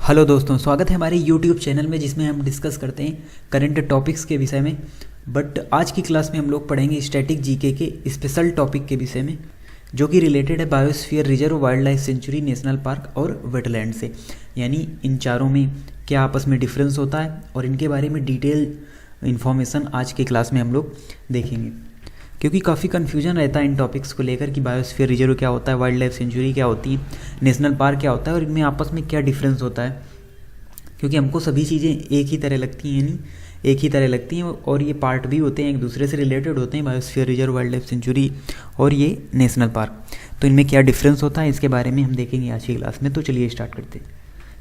Hello दोस्तों, स्वागत है हमारे यूट्यूब चैनल में जिसमें हम डिस्कस करते हैं करंट टॉपिक्स के विषय में। बट आज की क्लास में हम लोग पढ़ेंगे स्टैटिक जीके के स्पेशल टॉपिक के विषय में, जो कि रिलेटेड है biosphere reserve, wild life sanctuary, national park और वेटलैंड से। यानी इन चारों में क्या आपस में डिफरेंस होता है और इनके बारे में डिटेल इन्फॉर्मेशन आज की क्लास में हम लोग देखेंगे, क्योंकि काफ़ी कन्फ्यूजन रहता है इन टॉपिक्स को लेकर कि बायोस्फीयर रिजर्व क्या होता है, वाइल्ड लाइफ सेंचुरी क्या होती है, नेशनल पार्क क्या होता है और इनमें आपस में क्या डिफरेंस होता है। क्योंकि हमको सभी चीज़ें एक ही तरह लगती हैं, यानी एक ही तरह लगती हैं और ये पार्ट भी होते हैं, एक दूसरे से रिलेटेड होते हैं, biosphere reserve, wild life sanctuary और ये नेशनल पार्क। तो इनमें क्या डिफरेंस होता है इसके बारे में हम देखेंगे आज की क्लास में। तो चलिए स्टार्ट करते हैं।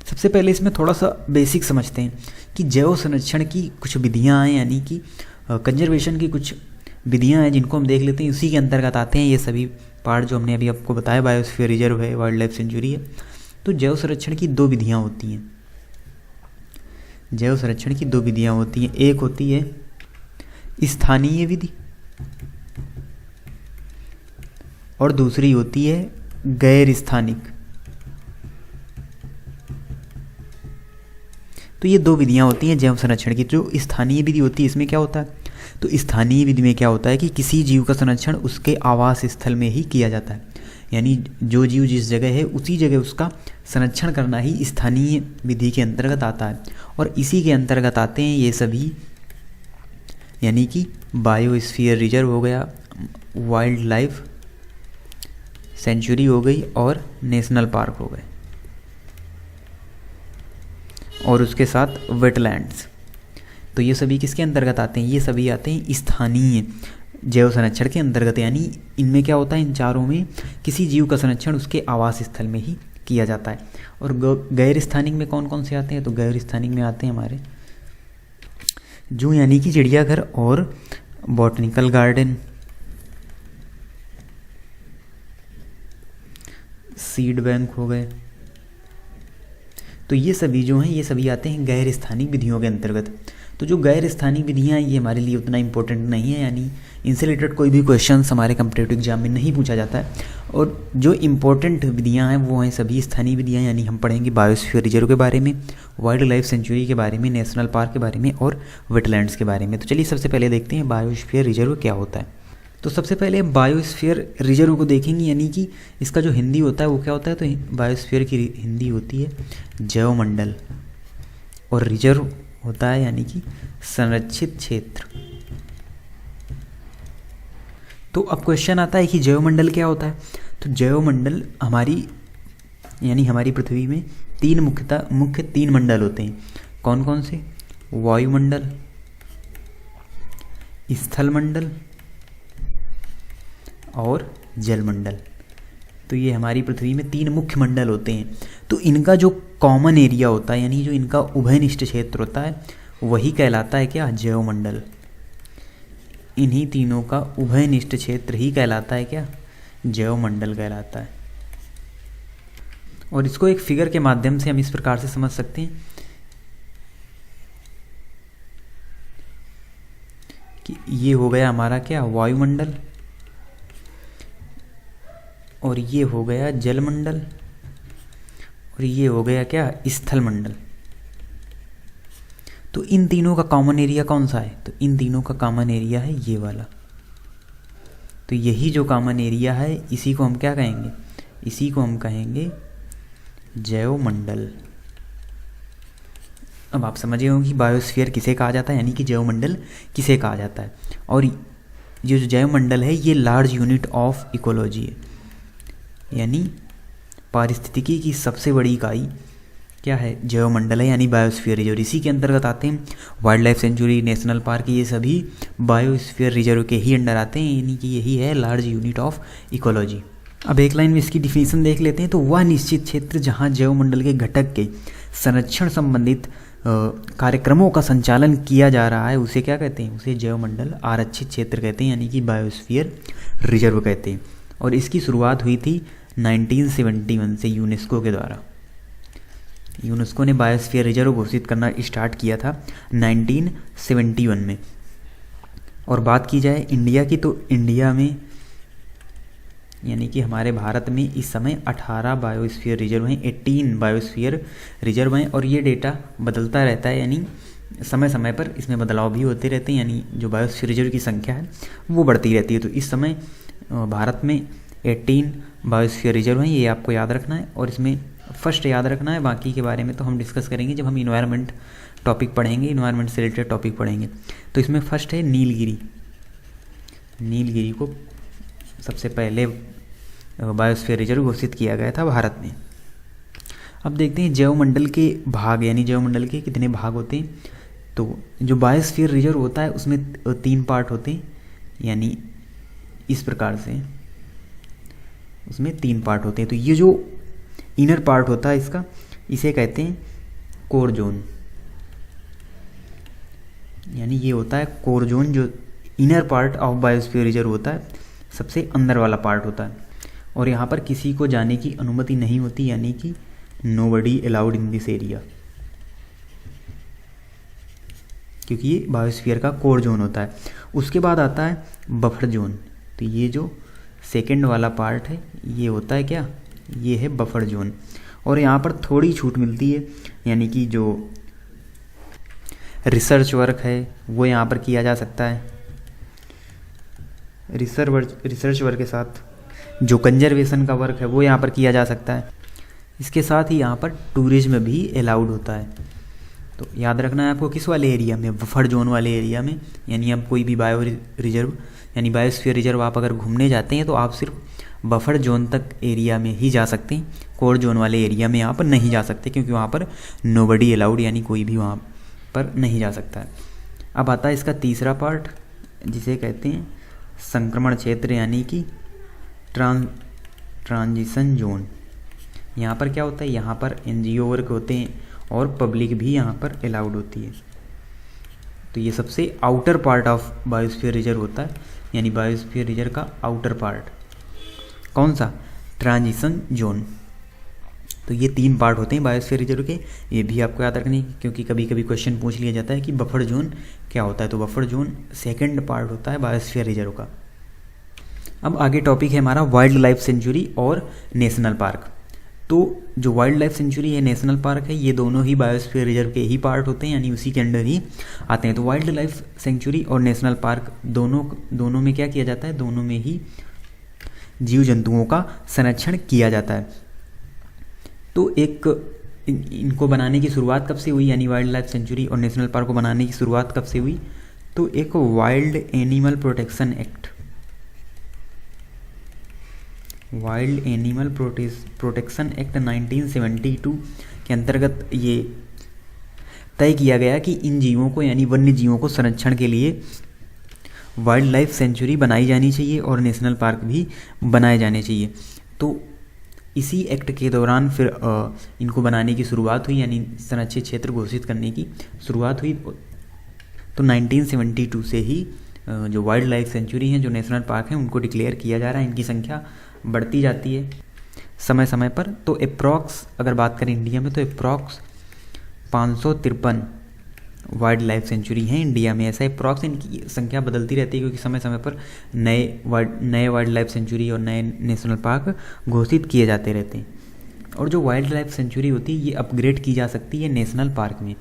सबसे पहले इसमें थोड़ा सा बेसिक समझते हैं कि जैव संरक्षण की कुछ विधियाँ हैं, यानी कि कंजर्वेशन की कुछ विधियाँ हैं जिनको हम देख लेते हैं। उसी के अंतर्गत आते हैं ये सभी पार्ट जो हमने अभी आपको बताया, बायोस्फीयर रिजर्व है, वाइल्ड लाइफ सेंचुरी है। तो जैव संरक्षण की दो विधियाँ होती हैं। जैव संरक्षण की दो विधियाँ होती हैं, एक होती है स्थानीय विधि और दूसरी होती है गैर स्थानिक। तो ये दो विधियाँ होती हैं जैव संरक्षण की। जो स्थानीय विधि होती है इसमें क्या होता है, तो स्थानीय विधि में क्या होता है कि किसी जीव का संरक्षण उसके आवास स्थल में ही किया जाता है। यानी जो जीव जिस जगह है उसी जगह उसका संरक्षण करना ही स्थानीय विधि के अंतर्गत आता है। और इसी के अंतर्गत आते हैं ये सभी, यानी कि बायोस्फीयर रिजर्व हो गया, वाइल्ड लाइफ सेंचुरी हो गई और नेशनल पार्क हो गए, और उसके साथ वेटलैंड्स। तो ये सभी किसके अंतर्गत आते हैं, ये सभी आते हैं स्थानीय जैव संरक्षण के अंतर्गत। यानी इनमें क्या होता है, इन चारों में किसी जीव का संरक्षण उसके आवास स्थल में ही किया जाता है। और गैर स्थानिक में कौन कौन से आते हैं, तो गैर स्थानिक में आते हैं हमारे जू, यानी कि चिड़ियाघर और बॉटनिकल गार्डन, सीड बैंक हो गए। तो ये सभी जो हैं ये सभी आते हैं गैर स्थानिक विधियों के अंतर्गत। तो जो गैर स्थानिक विधियाँ हैं ये हमारे लिए उतना इम्पोर्टेंट नहीं है, यानी इनसे रिलेटेड कोई भी क्वेश्चंस हमारे कम्पिटिटिव एग्जाम में नहीं पूछा जाता है। और जो इम्पोर्टेंट विधियाँ हैं वो हैं सभी स्थानीय विधियाँ, यानी हम पढ़ेंगे बायोस्फीयर रिजर्व के बारे में, वाइल्ड लाइफ सेंचुरी के बारे में, नेशनल पार्क के बारे में और वेटलैंड्स के बारे में। तो चलिए सबसे पहले देखते हैं बायोस्फीयर रिजर्व क्या होता है। तो सबसे पहले बायोस्फीयर रिजर्व को देखेंगे, यानी कि इसका जो हिंदी होता है वो क्या होता है, तो बायोस्फीयर की हिंदी होती है जैवमंडल, और रिजर्व होता है यानी कि संरक्षित क्षेत्र। तो अब क्वेश्चन आता है कि जैवमंडल क्या होता है। तो जैवमंडल यानी हमारी पृथ्वी में मुख्य तीन मंडल होते हैं। कौन कौन से, वायुमंडल, स्थल मंडल और जलमंडल। तो ये हमारी पृथ्वी में तीन मुख्य मंडल होते हैं। तो इनका जो कॉमन एरिया होता है, यानी जो इनका उभयनिष्ठ क्षेत्र होता है, वही कहलाता है क्या, जैवमंडल। इन्हीं तीनों का उभयनिष्ठ क्षेत्र ही कहलाता है क्या, जैवमंडल कहलाता है। और इसको एक फिगर के माध्यम से हम इस प्रकार से समझ सकते हैं कि ये हो गया हमारा क्या, वायुमंडल, और ये हो गया जलमंडल, और ये हो गया क्या, स्थल मंडल। तो इन तीनों का कॉमन एरिया कौन सा है, तो इन तीनों का कॉमन एरिया है ये वाला। तो यही जो कॉमन एरिया है इसी को हम क्या कहेंगे, इसी को हम कहेंगे जैवमंडल। अब आप समझे होंगे कि बायोस्फीयर किसे कहा जाता है, यानी कि जैवमंडल किसे कहा जाता है। और ये जो जैवमंडल है ये लार्ज यूनिट ऑफ इकोलॉजी है, यानी पारिस्थितिकी की सबसे बड़ी इकाई क्या है, जैवमंडल है, यानी बायोस्फीयर रिजर्व। इसी के अंतर्गत आते हैं wild life sanctuary, national park, ये सभी बायोस्फीयर रिजर्व के ही अंडर आते हैं, यानी कि यही है लार्ज यूनिट ऑफ इकोलॉजी। अब एक लाइन में इसकी डिफिनीशन देख लेते हैं। तो वह निश्चित क्षेत्र जहाँ जैवमंडल के घटक के संरक्षण संबंधित कार्यक्रमों का संचालन किया जा रहा है उसे क्या कहते हैं, उसे जैवमंडल आरक्षित क्षेत्र कहते हैं, यानी कि बायोस्फीयर रिजर्व कहते हैं। और इसकी शुरुआत हुई थी 1971 से यूनेस्को के द्वारा। यूनेस्को ने बायोस्फीयर रिजर्व घोषित करना स्टार्ट किया था 1971 में। और बात की जाए इंडिया की, तो इंडिया में यानी कि हमारे भारत में इस समय 18 बायोस्फीयर रिजर्व हैं, 18 बायोस्फीयर रिजर्व हैं, और ये डेटा बदलता रहता है, यानी समय समय पर इसमें बदलाव भी होते रहते हैं, यानी जो बायोस्फीयर रिजर्व की संख्या है वो बढ़ती रहती है। तो इस समय भारत में 18 बायोस्फीयर रिजर्व हैं, ये आपको याद रखना है, और इसमें फर्स्ट याद रखना है। बाकी के बारे में तो हम डिस्कस करेंगे जब हम इन्वायरमेंट टॉपिक पढ़ेंगे, इन्वायरमेंट से रिलेटेड टॉपिक पढ़ेंगे। तो इसमें फर्स्ट है नीलगिरी। नीलगिरी को सबसे पहले बायोस्फीयर रिजर्व घोषित किया गया था भारत में। अब देखते हैं जैवमंडल के भाग, यानी जैवमंडल के कितने भाग होते हैं। तो जो बायोस्फीयर रिजर्व होता है उसमें 3 पार्ट होते हैं, यानी इस प्रकार से उसमें 3 पार्ट होते हैं। तो ये जो इनर पार्ट होता है इसका, इसे कहते हैं कोर जोन, यानी ये होता है कोर जोन, जो inner part of biosphere reserve होता है, सबसे अंदर वाला पार्ट होता है, और यहाँ पर किसी को जाने की अनुमति नहीं होती, यानी कि nobody allowed in this area, क्योंकि ये बायोस्फीयर का कोर जोन होता है। उसके बाद आता है बफर जोन। तो ये जो सेकंड वाला पार्ट है ये होता है क्या, ये है बफर जोन, और यहाँ पर थोड़ी छूट मिलती है, यानी कि जो रिसर्च वर्क है वो यहाँ पर किया जा सकता है। रिसर्च वर्क के साथ जो कंजर्वेशन का वर्क है वो यहाँ पर किया जा सकता है। इसके साथ ही यहाँ पर टूरिज्म भी अलाउड होता है। तो याद रखना है आपको किस वाले एरिया में, बफर जोन वाले एरिया में। यानी आप कोई भी बायो रिजर्व यानी बायोस्फीयर रिजर्व आप अगर घूमने जाते हैं तो आप सिर्फ बफर जोन तक एरिया में ही जा सकते हैं, कोर जोन वाले एरिया में आप नहीं जा सकते, क्योंकि वहाँ पर नोबडी अलाउड, यानी कोई भी वहाँ पर नहीं जा सकता है। अब आता है इसका तीसरा पार्ट, जिसे कहते हैं संक्रमण क्षेत्र, यानी कि ट्रांजिशन जोन। यहाँ पर क्या होता है, यहाँ पर NGO वर्क होते हैं और पब्लिक भी यहाँ पर अलाउड होती है। तो ये सबसे outer part of biosphere reserve होता है, यानी बायोस्फीयर रिजर्व का आउटर पार्ट कौन सा, ट्रांजिशन जोन। तो ये 3 पार्ट होते हैं बायोस्फीयर रिजर्व के, ये भी आपको याद रखने, क्योंकि कभी कभी क्वेश्चन पूछ लिया जाता है कि बफर जोन क्या होता है। तो बफर जोन सेकंड पार्ट होता है बायोस्फीयर रिजर्व का। अब आगे टॉपिक है हमारा वाइल्ड लाइफ सेंचुरी और नेशनल पार्क। तो जो वाइल्ड लाइफ सेंचुरी है, नेशनल पार्क है, ये दोनों ही बायोस्फीयर रिजर्व के ही पार्ट होते हैं, यानी उसी के अंडर ही आते हैं। तो वाइल्ड लाइफ सेंचुरी और नेशनल पार्क दोनों में क्या किया जाता है, दोनों में ही जीव जंतुओं का संरक्षण किया जाता है। तो इनको बनाने की शुरुआत कब से हुई, यानी वाइल्ड लाइफ सेंचुरी और नेशनल पार्क को बनाने की शुरुआत कब से हुई, तो एक wild animal protection act, wild animal protection act 1972 के अंतर्गत ये तय किया गया कि इन जीवों को, यानी वन्य जीवों को संरक्षण के लिए वाइल्ड लाइफ सेंचुरी बनाई जानी चाहिए और नेशनल पार्क भी बनाए जाने चाहिए। तो इसी एक्ट के दौरान फिर इनको बनाने की शुरुआत हुई, यानी संरक्षित क्षेत्र घोषित करने की शुरुआत हुई। तो 1972 से ही जो वाइल्ड लाइफ सेंचुरी हैं, जो नेशनल पार्क हैं, उनको डिक्लेयर किया जा रहा है। इनकी संख्या बढ़ती जाती है समय समय पर। तो अप्रॉक्स अगर बात करें इंडिया में, तो अप्रॉक्स 553 वाइल्ड लाइफ सेंचुरी हैं इंडिया में। ऐसा अप्रॉक्स इनकी संख्या बदलती रहती है, क्योंकि समय समय पर नए वाइल्ड लाइफ सेंचुरी और नए नेशनल पार्क घोषित किए जाते रहते हैं। और जो वाइल्ड लाइफ सेंचुरी होती है ये अपग्रेड की जा सकती है नेशनल पार्क में।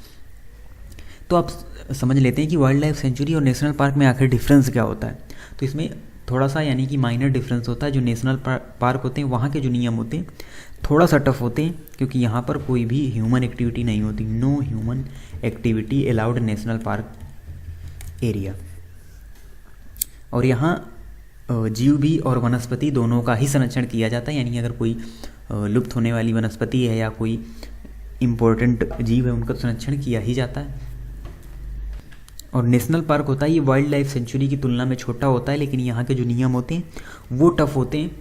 तो आप समझ लेते हैं कि वाइल्ड लाइफ सेंचुरी और नेशनल पार्क में आखिर डिफरेंस क्या होता है। तो इसमें थोड़ा सा, यानी कि माइनर डिफरेंस होता है। जो नेशनल पार्क होते हैं वहाँ के जो नियम होते हैं थोड़ा सा टफ होते हैं, क्योंकि यहाँ पर कोई भी ह्यूमन एक्टिविटी नहीं होती, no human activity allowed national park area. और यहाँ जीव भी और वनस्पति दोनों का ही संरक्षण किया जाता है, यानी अगर कोई लुप्त होने वाली वनस्पति है या कोई इम्पोर्टेंट जीव है उनका संरक्षण किया ही जाता है। और नेशनल पार्क होता है, ये वाइल्ड लाइफ सेंचुरी की तुलना में छोटा होता है, लेकिन यहाँ के जो नियम होते हैं वो टफ होते हैं।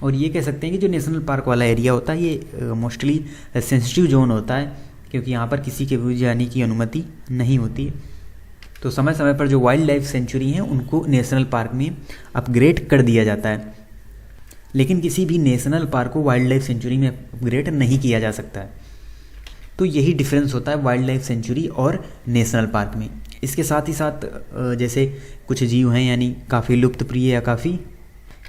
और ये कह सकते हैं कि जो नेशनल पार्क वाला एरिया होता है ये मोस्टली सेंसिटिव जोन होता है, क्योंकि यहाँ पर किसी के भी जाने की अनुमति नहीं होती है। तो समय समय पर जो वाइल्ड लाइफ सेंचुरी हैं उनको नेशनल पार्क में अपग्रेड कर दिया जाता है, लेकिन किसी भी नेशनल पार्क को वाइल्ड लाइफ सेंचुरी में अपग्रेड नहीं किया जा सकता है। तो यही डिफरेंस होता है वाइल्ड लाइफ सेंचुरी और नेशनल पार्क में। इसके साथ ही साथ जैसे कुछ जीव हैं, यानी काफ़ी लुप्तप्रिय या काफ़ी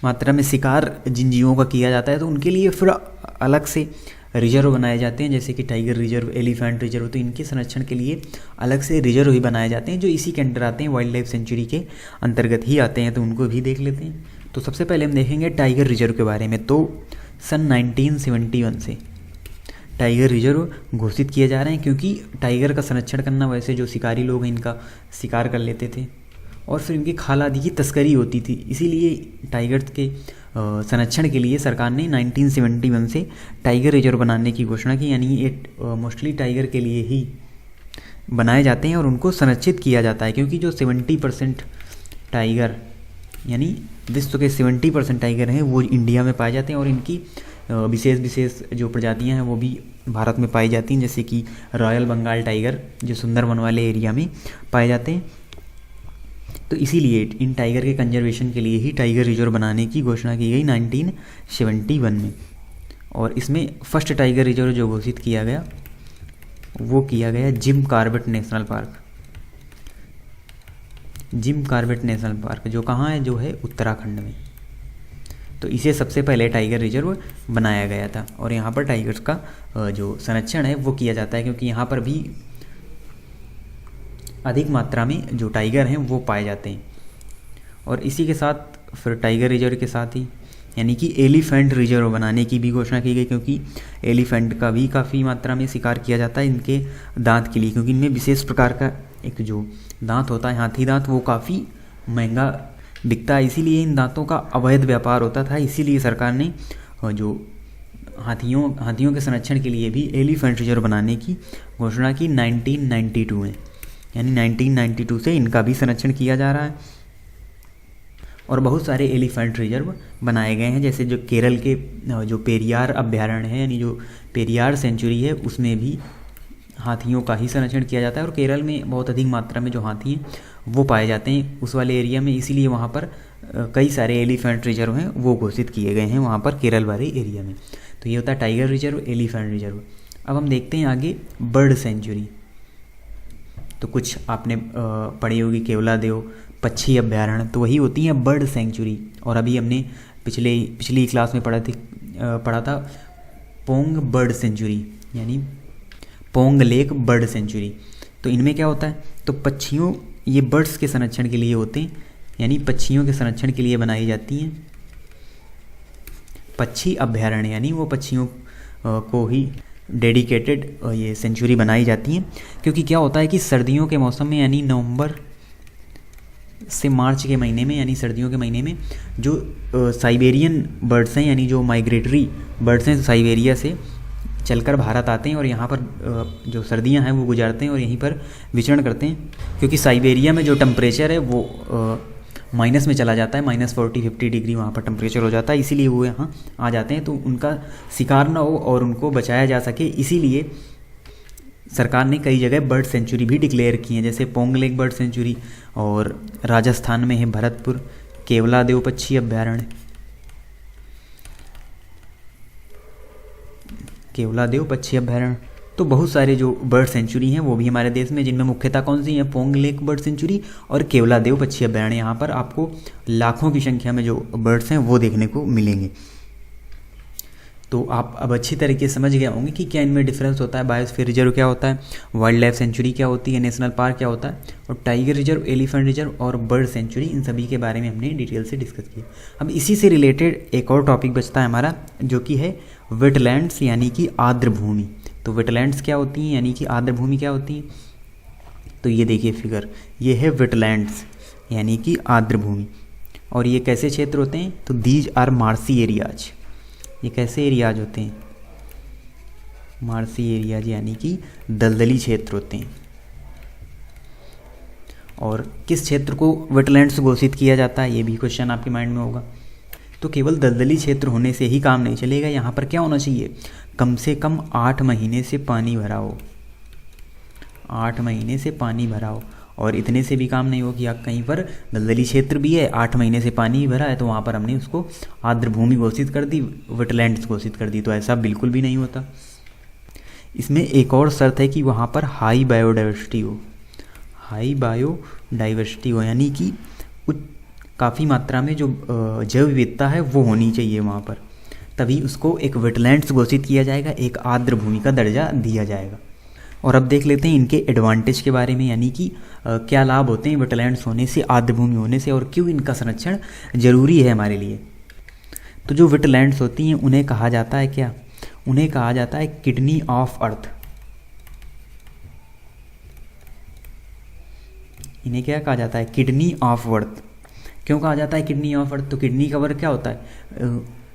मात्रा में शिकार जिन जीवों का किया जाता है तो उनके लिए फिर अलग से रिजर्व बनाए जाते हैं, जैसे कि टाइगर रिजर्व, एलिफेंट रिजर्व। तो इनके संरक्षण के लिए अलग से रिजर्व ही बनाए जाते हैं जो इसी के अंडर आते हैं, वाइल्ड लाइफ सेंचुरी के अंतर्गत ही आते हैं। तो उनको भी देख लेते हैं। तो सबसे पहले हम देखेंगे टाइगर रिजर्व के बारे में। तो सन 1971 से टाइगर रिजर्व घोषित किए जा रहे हैं, क्योंकि टाइगर का संरक्षण करना, वैसे जो शिकारी लोग हैं इनका शिकार कर लेते थे और फिर इनकी खाल आदि की तस्करी होती थी। इसीलिए टाइगर के संरक्षण के लिए सरकार ने 1971 से टाइगर रिजर्व बनाने की घोषणा की। यानी ये मोस्टली टाइगर के लिए ही बनाए जाते हैं और उनको संरक्षित किया जाता है, क्योंकि जो 70% टाइगर, यानी विश्व के 70% टाइगर हैं वो इंडिया में पाए जाते हैं और इनकी विशेष जो प्रजातियां हैं वो भी भारत में पाई जाती हैं, जैसे कि रॉयल बंगाल टाइगर जो सुंदरवन वाले एरिया में पाए जाते हैं। तो इसीलिए इन टाइगर के कंजर्वेशन के लिए ही टाइगर रिजर्व बनाने की घोषणा की गई 1971 में। और इसमें फर्स्ट टाइगर रिजर्व जो घोषित किया गया वो किया गया Jim Corbett national park. Jim Corbett national park जो कहाँ है, जो है उत्तराखंड में। तो इसे सबसे पहले टाइगर रिजर्व बनाया गया था और यहाँ पर टाइगर्स का जो संरक्षण है वो किया जाता है, क्योंकि यहाँ पर भी अधिक मात्रा में जो टाइगर हैं वो पाए जाते हैं। और इसी के साथ फिर टाइगर रिजर्व के साथ ही यानी कि एलिफेंट रिजर्व बनाने की भी घोषणा की गई, क्योंकि एलिफेंट का भी काफ़ी मात्रा में शिकार किया जाता है इनके दांत के लिए, क्योंकि इनमें विशेष प्रकार का एक जो दांत होता है हाथी दांत, वो काफ़ी महंगा बिकता है। इसीलिए इन दांतों का अवैध व्यापार होता था। इसीलिए सरकार ने जो हाथियों के संरक्षण के लिए भी एलिफेंट रिजर्व बनाने की घोषणा की 1992 में। यानी 1992 से इनका भी संरक्षण किया जा रहा है और बहुत सारे एलिफेंट रिजर्व बनाए गए हैं, जैसे जो केरल के जो पेरियार अभ्यारण्य है, यानी जो पेरियार सेंचुरी है, उसमें भी हाथियों का ही संरक्षण किया जाता है। और केरल में बहुत अधिक मात्रा में जो हाथी हैं वो पाए जाते हैं उस वाले एरिया में, इसीलिए वहाँ पर कई सारे एलिफेंट रिजर्व हैं वो घोषित किए गए हैं वहाँ पर केरल वाले एरिया में। तो ये होता है टाइगर रिजर्व, एलिफेंट रिजर्व। अब हम देखते हैं आगे बर्ड सेंचुरी। तो कुछ आपने पढ़ी होगी केवलादेव पक्षी अभ्यारण्य, तो वही होती है बर्ड सेंचुरी। और अभी हमने पिछली क्लास में पढ़ा था पोंग बर्ड सेंचुरी, यानी पोंग लेक बर्ड सेंचुरी। तो इनमें क्या होता है, तो पक्षियों, ये बर्ड्स के संरक्षण के लिए होते हैं, यानी पक्षियों के संरक्षण के लिए बनाई जाती हैं पक्षी अभ्यारण्य, यानी वो पक्षियों को ही डेडिकेटेड ये सेंचुरी बनाई जाती हैं। क्योंकि क्या होता है कि सर्दियों के मौसम में, यानी नवंबर से मार्च के महीने में, यानी सर्दियों के महीने में जो साइबेरियन बर्ड्स हैं, यानी जो माइग्रेटरी बर्ड्स हैं साइबेरिया से चलकर भारत आते हैं और यहाँ पर जो सर्दियाँ हैं वो गुजारते हैं और यहीं पर विचरण करते हैं। क्योंकि साइबेरिया में जो टेम्परेचर है वो माइनस में चला जाता है, -40-50 डिग्री वहाँ पर टेम्परेचर हो जाता है, इसीलिए वो यहाँ आ जाते हैं। तो उनका शिकार ना हो और उनको बचाया जा सके, इसीलिए सरकार ने कई जगह बर्ड सेंचुरी भी डिक्लेयर की हैं, जैसे पोंग लेक बर्ड सेंचुरी, और राजस्थान में है भरतपुर केवलादेव पक्षी अभ्यारण्य, केवलादेव पक्षी अभ्यारण्य। तो बहुत सारे जो बर्ड सेंचुरी हैं वो भी हमारे देश में, जिनमें मुख्यतः कौन सी हैं, पोंग लेक बर्ड सेंचुरी और केवलादेव पक्षी अभ्यारण्य। यहाँ पर आपको लाखों की संख्या में जो बर्ड्स हैं वो देखने को मिलेंगे। तो आप अब अच्छी तरीके से समझ गए होंगे कि क्या इनमें डिफरेंस होता है, बायोस्फीयर रिजर्व क्या होता है, वाइल्ड लाइफ सेंचुरी क्या होती है, नेशनल पार्क क्या होता है, और टाइगर रिजर्व, एलिफेंट रिजर्व और बर्ड सेंचुरी, इन सभी के बारे में हमने डिटेल से डिस्कस किया। अब इसी से रिलेटेड एक और टॉपिक बचता है हमारा, जो कि है वेटलैंड्स, यानी कि आर्द्र भूमि। तो वेटलैंड्स क्या होती हैं, यानी कि आर्द्र भूमि क्या होती है। तो ये देखिए फिगर, ये है वेटलैंड्स यानी कि आर्द्र भूमि। और ये कैसे क्षेत्र होते हैं, तो दीज आर मार्सी एरियाज। ये कैसे एरियाज होते हैं, मार्सी एरियाज यानी कि दलदली क्षेत्र होते हैं। और किस क्षेत्र को वेटलैंड्स घोषित किया जाता है, ये भी क्वेश्चन आपके माइंड में होगा। तो केवल दलदली क्षेत्र होने से ही काम नहीं चलेगा, यहाँ पर क्या होना चाहिए, कम से कम 8 महीने से पानी भरा हो, 8 महीने से पानी भरा हो। और इतने से भी काम नहीं हो कि आप कहीं पर दलदली क्षेत्र भी है, 8 महीने से पानी भरा है, तो वहाँ पर हमने उसको आर्द्र भूमि घोषित कर दी, वेटलैंड्स घोषित कर दी। तो ऐसा बिल्कुल भी नहीं होता। इसमें एक और शर्त है कि वहाँ पर हाई बायोडाइवर्सिटी हो, हाई बायोडाइवर्सिटी हो, यानी कि काफ़ी मात्रा में जो जैव विविधता है वो होनी चाहिए वहाँ पर, तभी उसको एक वेटलैंड्स घोषित किया जाएगा, एक आर्द्र भूमि का दर्जा दिया जाएगा। और अब देख लेते हैं इनके एडवांटेज के बारे में, यानी कि क्या लाभ होते हैं वेटलैंड्स होने से, आर्द्र भूमि होने से, और क्यों इनका संरक्षण जरूरी है हमारे लिए। तो जो वेटलैंड्स होती हैं उन्हें कहा जाता है क्या, उन्हें कहा जाता है किडनी ऑफ अर्थ। इन्हें क्या कहा जाता है, किडनी ऑफ अर्थ। क्यों कहा जाता है किडनी ऑफ अर्थ, तो किडनी का वर्क क्या होता है,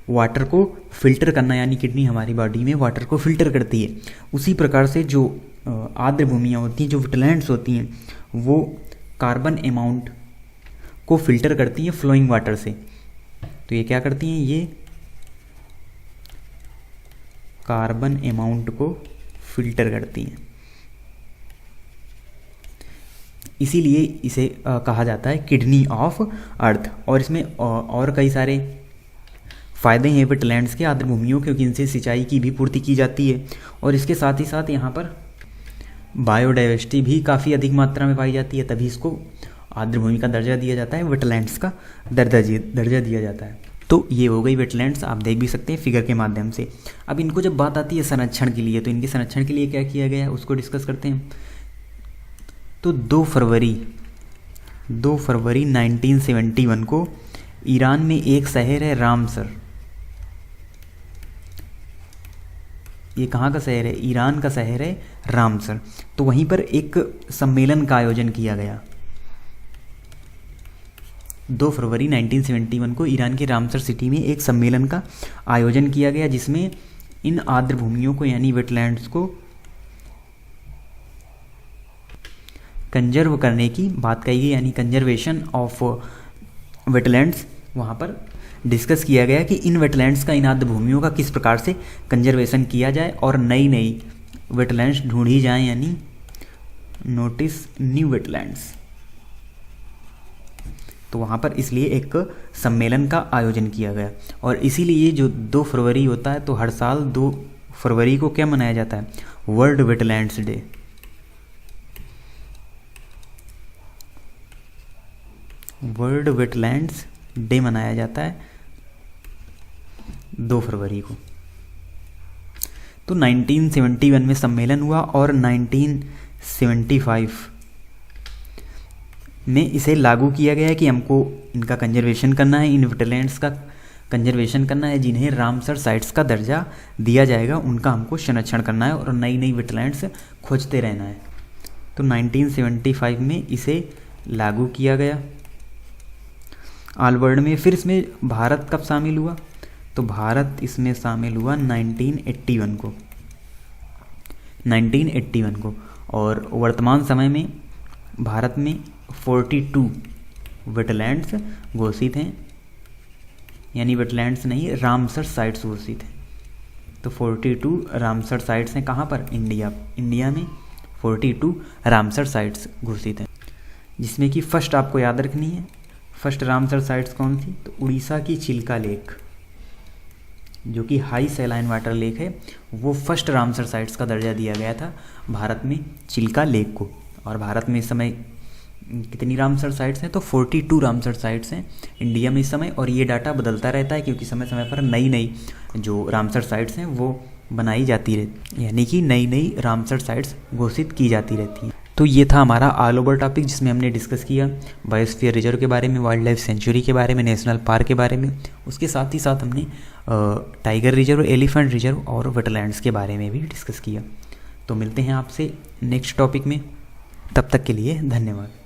वाटर को फिल्टर करना, यानी किडनी हमारी बॉडी में वाटर को फिल्टर करती है। उसी प्रकार से जो आर्द्र भूमियाँ होती हैं, जो वेटलैंड्स होती हैं, वो कार्बन अमाउंट को फिल्टर करती हैं फ्लोइंग वाटर से। तो ये क्या करती हैं, ये कार्बन अमाउंट को फिल्टर करती हैं, इसीलिए इसे कहा जाता है किडनी ऑफ अर्थ। और इसमें और कई सारे फ़ायदे हैं वेटलैंड्स के, आर्द्र भूमियों, क्योंकि इनसे सिंचाई की भी पूर्ति की जाती है, और इसके साथ ही साथ यहाँ पर बायोडाइवर्सिटी भी काफ़ी अधिक मात्रा में पाई जाती है, तभी इसको आर्द्र भूमि का दर्जा दिया जाता है, वेटलैंड्स का दर्जा दिया जाता है। तो ये हो गई वेटलैंड्स, आप देख भी सकते हैं फिगर के माध्यम से। अब इनको जब बात आती है संरक्षण के लिए, तो इनके संरक्षण के लिए क्या किया गया है उसको डिस्कस करते हैं। तो 2 फरवरी 1971 को ईरान में एक शहर है रामसर। ये कहाँ का शहर है, ईरान का शहर है रामसर। तो वहीं पर एक सम्मेलन का आयोजन किया गया। 2 फरवरी 1971 को ईरान के रामसर सिटी में एक सम्मेलन का आयोजन किया गया, जिसमें इन आर्द्र भूमियों को यानी वेटलैंड्स को कंजर्व करने की बात कही गई, यानी कंजर्वेशन ऑफ वेटलैंड्स वहाँ पर डिस्कस किया गया कि इन वेटलैंड्स का, इन आर्द्र भूमियों का किस प्रकार से कंजर्वेशन किया जाए और नई नई वेटलैंड्स ढूंढी जाएं, यानी नोटिस न्यू वेटलैंड्स। तो वहाँ पर इसलिए एक सम्मेलन का आयोजन किया गया, और इसीलिए जो 2 फरवरी होता है, तो हर साल 2 फरवरी को क्या मनाया जाता है, world wetlands day. World wetlands day मनाया जाता है 2 फरवरी को। तो 1971 में सम्मेलन हुआ, और 1975 में इसे लागू किया गया है कि हमको इनका कंजर्वेशन करना है, इन वेटलैंड्स का कंजर्वेशन करना है, जिन्हें रामसर साइट्स का दर्जा दिया जाएगा उनका हमको संरक्षण करना है, और नई नई वेटलैंड्स खोजते रहना है। तो 1975 में इसे लागू किया गया ऑल वर्ल्ड में। फिर इसमें भारत कब शामिल हुआ, तो भारत इसमें शामिल हुआ 1981 को, और वर्तमान समय में भारत में 42 वेटलैंड्स घोषित हैं, यानी वेटलैंड्स नहीं, रामसर साइट्स घोषित हैं। तो 42 रामसर साइट्स हैं कहाँ पर, इंडिया में 42 रामसर साइट्स घोषित हैं, जिसमें कि फर्स्ट आपको याद रखनी है, फर्स्ट रामसर साइट्स कौन थी, तो उड़ीसा की चिल्का लेक, जो कि हाई सैलाइन वाटर लेक है, वो फर्स्ट रामसर साइट्स का दर्जा दिया गया था भारत में चिल्का लेक को। और भारत में इस समय कितनी रामसर साइट्स हैं, तो 42 रामसर साइट्स हैं इंडिया में इस समय, और ये डाटा बदलता रहता है, क्योंकि समय समय पर नई नई जो रामसर साइट्स हैं वो बनाई जाती रहती, यानी कि नई नई रामसर साइट्स घोषित की जाती रहती हैं। तो ये था हमारा ऑल ओवर टॉपिक, जिसमें हमने डिस्कस किया बायोस्फीयर रिजर्व के बारे में, वाइल्ड लाइफ सेंचुरी के बारे में, नेशनल पार्क के बारे में, उसके साथ ही साथ हमने टाइगर रिजर्व, एलिफेंट रिजर्व और वेटलैंड्स के बारे में भी डिस्कस किया। तो मिलते हैं आपसे नेक्स्ट टॉपिक में, तब तक के लिए धन्यवाद।